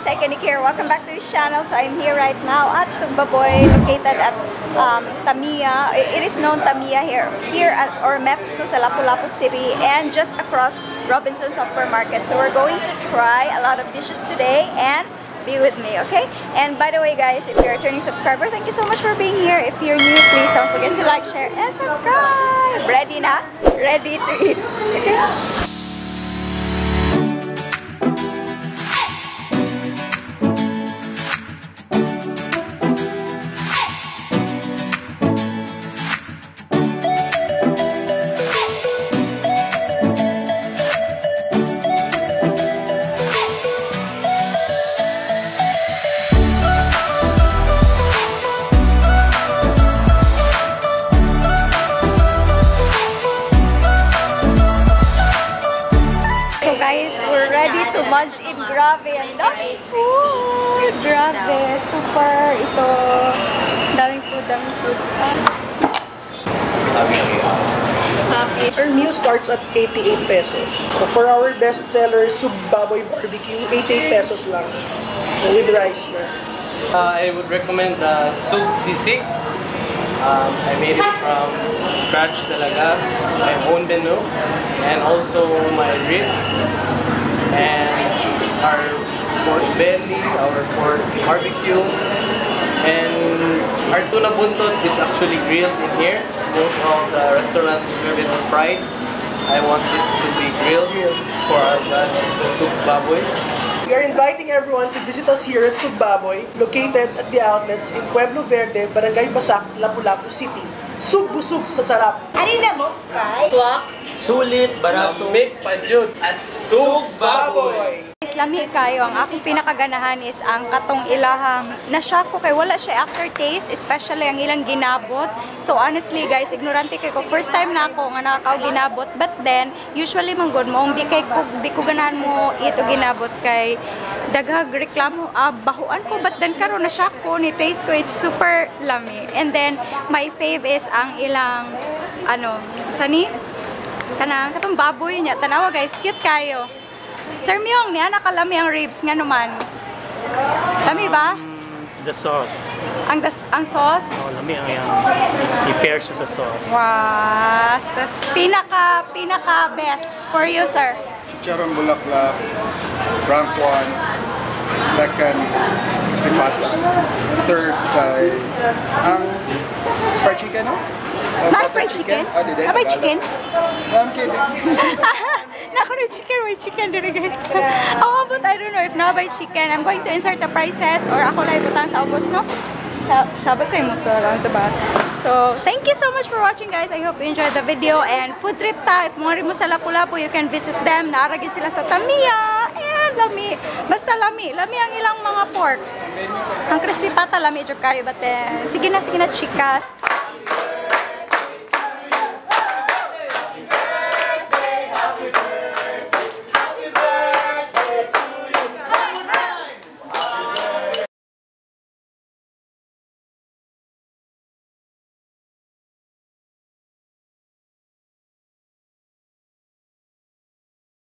Cykaniki here. Welcome back to this channel. So I'm here right now at Sugbaboy, located at Tamiya. It is known Tamiya here at Ormepsu sa Lapu Lapu City and just across Robinson's Supermarket. So we're going to try a lot of dishes today and be with me, okay? And by the way guys, if you're a returning subscriber, thank you so much for being here. If you're new, please don't forget to like, share, and subscribe. Ready na? Ready to eat. Okay? Guys, we're ready to munch in. Grabe, ang daming food. Grabe, super. Ito, daming food, Our meal starts at 88 pesos. So for our best seller, Sugbaboy barbecue, 88 pesos lang. So with rice na. I would recommend the Sug Sisig. I made it from scratch talaga, my own menu, and also my ribs, and our pork belly, our pork barbecue, and our tuna buntot is actually grilled in here. Most of the restaurants serve it fried. I want it to be grilled for our brand, the Sugbaboy. We are inviting everyone to visit us here at Sugbaboy, located at the outlets in Pueblo Verde, Barangay Basak, Lapu Lapu City. Sug-busog sa sarap. Arina mo, guys. Sulit, barato, make pajud at Sugbaboy. Lami kayo, ang akong pinakaganahan is ang katong ilahang na-shock ko kay wala siya aftertaste, especially ang ilang ginabot. So honestly guys, ignorante kay ko, first time na ako nga nakakaw ginabot, but then usually man good mo di ko ganahan mo ito ginabot kay daghag reklamo bahuan ko, but then karon na-shock ko ni taste ko, it's super lami. And then my fave is ang ilang sani kanang katong baboy niya, tanawa guys, cute kayo. Sir Myong, niya nakalami ang ribs nga naman. Lami ba? The sauce. Ang sauce? Oh, lami ang yan. I-pair siya sa sauce. Wow! Pinaka best for you, sir. Chicharon bulaklak, rank 1, second, sipata, third kay ang fried chicken, no? Not fried chicken? Abay chicken? I'm kidding. Naku na chicken, may chicken din guys. Oh, but I don't know if nabay chicken. I'm going to insert the prices or ako lang ibutang sa August, no? Sabat kayo mo to lang sa bar. So, thank you so much for watching guys. I hope you enjoyed the video and food trip ta. If mga rin mo sa Lapu Lapu, you can visit them. Naaragin sila sa Tamiya. And lami. Basta lami. Lami ang ilang mga pork. Ang crispy pata, lami. Joke kayo. But sige na, chikas.